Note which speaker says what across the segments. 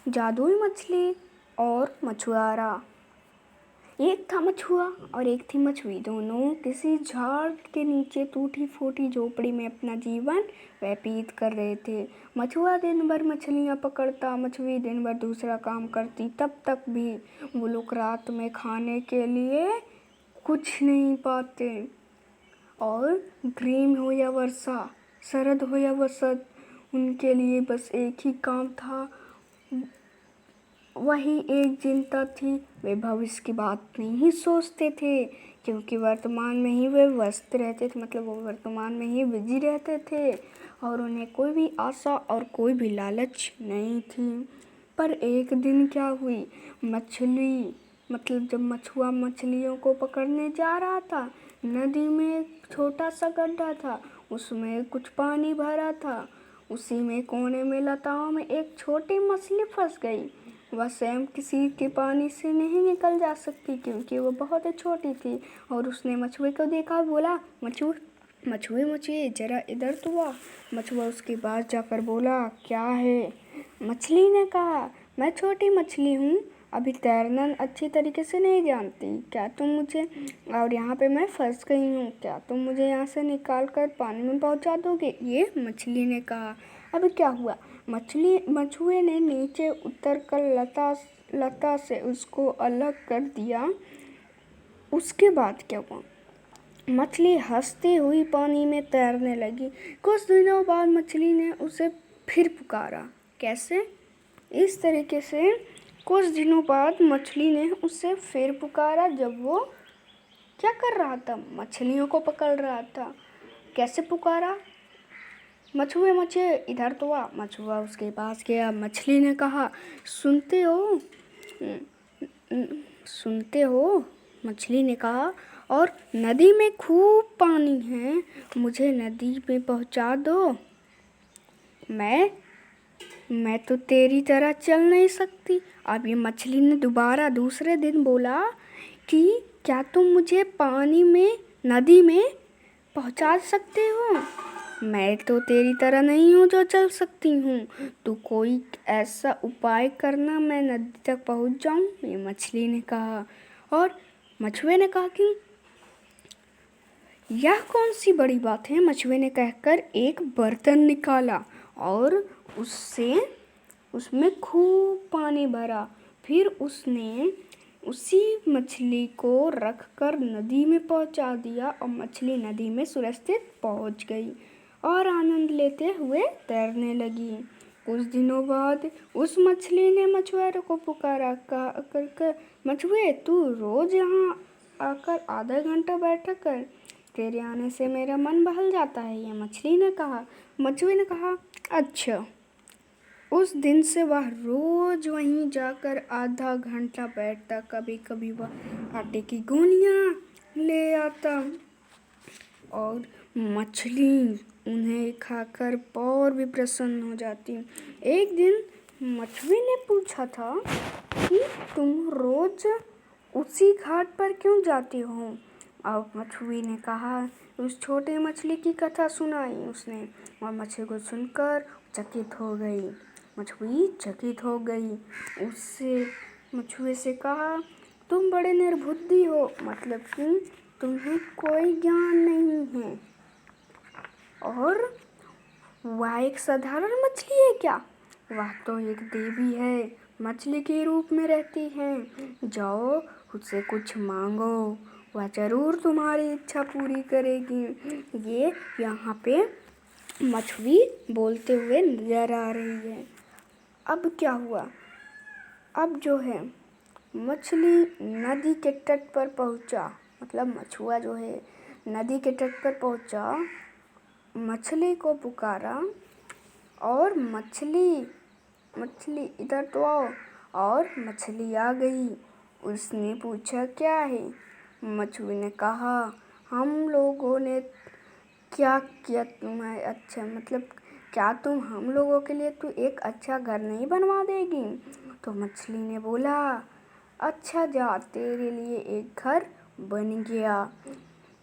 Speaker 1: जादुई मछली और मछुआरा। एक था मछुआ और एक थी मछली। दोनों किसी झाड़ के नीचे टूटी फूटी झोपड़ी में अपना जीवन व्यतीत कर रहे थे। मछुआ दिन भर मछलियाँ पकड़ता, मछली दिन भर दूसरा काम करती। तब तक भी वो लोग रात में खाने के लिए कुछ नहीं पाते। और ग्रीष्म हो या वर्षा, शरद हो या बसंत, उनके लिए बस एक ही काम था, वही एक चिंता थी। वे भविष्य की बात नहीं सोचते थे, क्योंकि वर्तमान में ही वे व्यस्त रहते थे। मतलब वो वर्तमान में ही बिजी रहते थे और उन्हें कोई भी आशा और कोई भी लालच नहीं थी। पर एक दिन क्या हुई, जब मछुआ मछलियों को पकड़ने जा रहा था, नदी में एक छोटा सा गड्ढा था, उसमें कुछ पानी भरा था। उसी में कोने में लताओं में एक छोटी मछली फंस गई। वह स्वयं किसी के पानी से नहीं निकल जा सकती, क्योंकि वह बहुत ही छोटी थी। और उसने मछुए को देखा, बोला, मछुए जरा इधर तो आ। मछुआ उसके पास जाकर बोला, क्या है? मछली ने कहा, मैं छोटी मछली हूँ, अभी तैरना अच्छी तरीके से नहीं जानती। क्या तुम मुझे, और यहाँ पे मैं फंस गई हूँ, क्या तुम मुझे यहाँ से निकाल कर पानी में पहुँचा दोगे? ये मछली ने कहा। अब क्या हुआ, मछुए ने नीचे उतर कर लता से उसको अलग कर दिया। उसके बाद क्या हुआ, मछली हंसती हुई पानी में तैरने लगी। कुछ दिनों बाद मछली ने उसे फिर पुकारा। कैसे? इस तरीके से कुछ दिनों बाद मछली ने उसे फिर पुकारा, जब वो क्या कर रहा था, मछलियों को पकड़ रहा था। कैसे पुकारा? मछुए इधर तो आ। मछुआ उसके पास गया। मछली ने कहा, सुनते हो? मछली ने कहा, और नदी में खूब पानी है, मुझे नदी में पहुंचा दो। मैं तो तेरी तरह चल नहीं सकती। अब ये मछली ने दोबारा दूसरे दिन बोला कि क्या तुम मुझे नदी में पहुंचा सकते हो? मैं तो तेरी तरह नहीं हूँ जो चल सकती हूँ, तू कोई ऐसा उपाय करना मैं नदी तक पहुँच जाऊँ, ये मछली ने कहा। और मछुए ने कहा कि यह कौन सी बड़ी बात है। मछुए ने कहकर एक बर्तन निकाला और उसमें खूब पानी भरा। फिर उसने उसी मछली को रखकर नदी में पहुंचा दिया और मछली नदी में सुरक्षित पहुंच गई और आनंद लेते हुए तैरने लगी। कुछ दिनों बाद उस मछली ने मछुआरे को पुकारा, कहा, मछुए, तू रोज यहाँ आकर आधा घंटा बैठा कर, तेरे आने से मेरा मन बहल जाता है, ये मछुए ने कहा, अच्छा। उस दिन से वह रोज वहीं जाकर आधा घंटा बैठता। कभी कभी वह आटे की गोलियां ले आता और मछली उन्हें खाकर और भी प्रसन्न हो जाती। एक दिन मछली ने पूछा था कि तुम रोज उसी घाट पर क्यों जाती हो? और मछली ने कहा, उस छोटे मछली की कथा सुनाई उसने, और मछली को सुनकर चकित हो गई। मछली चकित हो गई। उससे मछुए से कहा, तुम बड़े निर्बुद्धि हो, मतलब कि तुम्हें कोई ज्ञान नहीं है, और वह एक साधारण मछली है क्या? वह तो एक देवी है, मछली के रूप में रहती है। जाओ उससे कुछ मांगो, वह जरूर तुम्हारी इच्छा पूरी करेगी। ये यहाँ पे मछली बोलते हुए नजर आ रही है। अब क्या हुआ, अब जो है मछली नदी के तट पर पहुंचा, मतलब मछुआ जो है नदी के तट पर पहुंचा, मछली को पुकारा और मछली इधर तो आओ, और मछली आ गई। उसने पूछा, क्या है? मछली ने कहा, हम लोगों ने क्या किया तुम्हें अच्छा, मतलब क्या तुम हम लोगों के लिए तू एक अच्छा घर नहीं बनवा देगी? तो मछली ने बोला, अच्छा जा, तेरे लिए एक घर बन गया।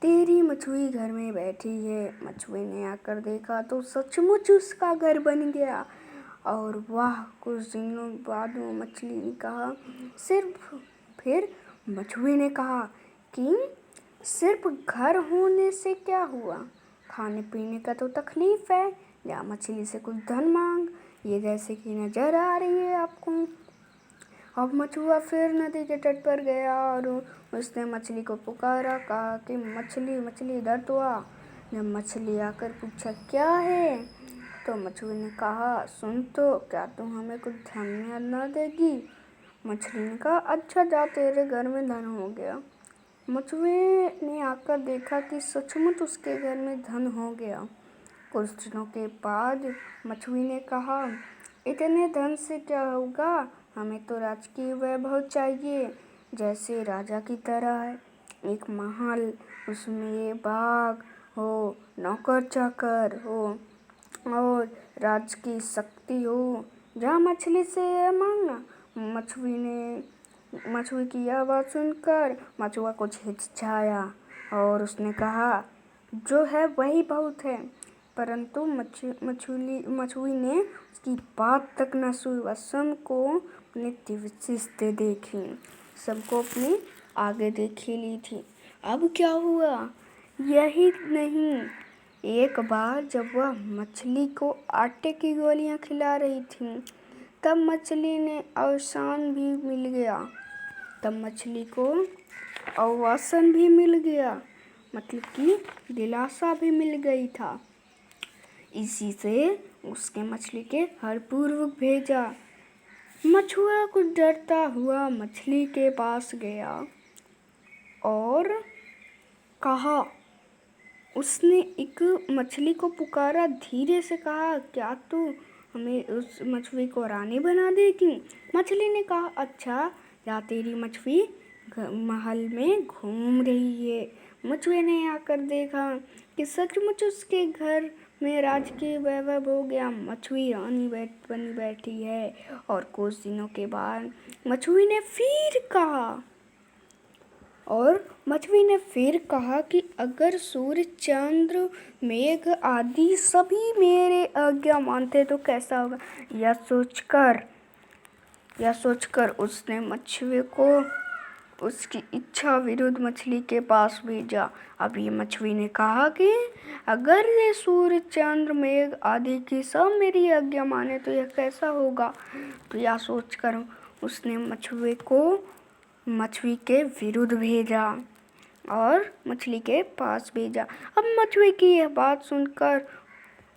Speaker 1: तेरी मछली घर में बैठी है। मछुए ने आकर देखा तो सचमुच उसका घर बन गया। और वाह, कुछ दिनों बाद वो मछली ने कहा फिर मछुए ने कहा कि सिर्फ घर होने से क्या हुआ, खाने पीने का तो तकलीफ है, या मछली से कुछ धन मांग, ये जैसे कि नजर आ रही है आपको। अब मछुआ फिर नदी के तट पर गया और उसने मछली को पुकारा, कहा कि मछली मछली इधर तो आ। जब मछली आकर पूछा क्या है, तो मछुए ने कहा सुन तो, क्या तुम हमें कुछ धन न देगी। मछली ने कहा अच्छा जा, तेरे घर में धन हो गया। मछुए ने आकर देखा कि सचमुच उसके घर में धन हो गया। कुछ दिनों के बाद मछुए ने कहा इतने धन से क्या होगा, हमें तो राजकीय वैभव चाहिए, जैसे राजा की तरह है, एक महल, उसमें बाग हो, नौकर चाकर हो और राज की शक्ति हो। जा मछली से यह मांगना। मछुए की यह बात सुनकर मछुआ कुछ हिचकिचाया और उसने कहा जो है वही बहुत है, परंतु मछुए ने उसकी बात तक न सुनी, वह सबको अपनी विशेषताएं देखी, सबको अपने आगे देखे ली थी। अब क्या हुआ, यही नहीं, एक बार जब वह मछली को आटे की गोलियां खिला रही थी, तब मछली ने अवसान भी मिल गया। तब मछली को अवसान भी मिल गया, मतलब कि दिलासा भी मिल गई था। इसी से उसके मछली के हरपूर्वक भेजा। मछुआ कुछ डरता हुआ मछली के पास गया और कहा, उसने एक मछली को पुकारा, धीरे से कहा क्या तू हमें उस मछली को रानी बना देगी। मछली ने कहा अच्छा, या तेरी मछली महल में घूम रही है। मछुए ने आकर देखा कि सचमुच उसके घर में राजकीय वैभव हो गया, मछली रानी बनी बैठी है। और कुछ दिनों के बाद मछुए ने फिर कहा कि अगर सूर्य चंद्र मेघ आदि सभी मेरे आज्ञा मानते तो कैसा होगा। यह सोचकर उसने मछुए को उसकी इच्छा विरुद्ध मछली के पास भेजा। अब ये मछली ने कहा कि अगर ये सूर्य चंद्र मेघ आदि की सब मेरी आज्ञा माने तो यह कैसा होगा। तो यह सोचकर उसने मछुए को मछली के विरुद्ध भेजा और मछली के पास भेजा। अब मछुए की यह बात सुनकर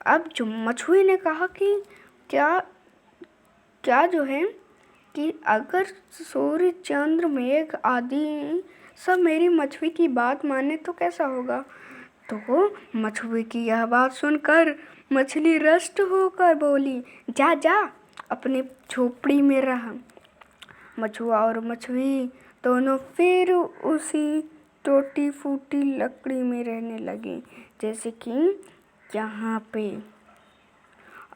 Speaker 1: अब जो मछुए ने कहा कि क्या जो है कि अगर सूर्य चंद्र मेघ आदि सब मेरी मछली की बात माने तो कैसा होगा। तो मछुए की यह बात सुनकर मछली रुष्ट होकर बोली, जा जा अपने झोपड़ी में रह। मछुआ और मछली दोनों फिर उसी टूटी फूटी लकड़ी में रहने लगे जैसे कि यहाँ पे।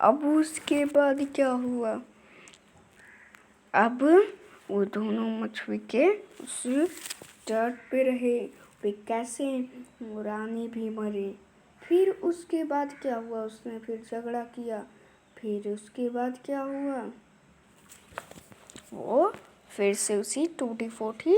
Speaker 1: अब उसके बाद क्या हुआ, अब वो दोनों मछली के उस तट पे रहे, वे कैसे रानी भी मरे। फिर उसके बाद क्या हुआ, उसने फिर झगड़ा किया। फिर उसके बाद क्या हुआ, वो फिर से उसी टूटी फूटी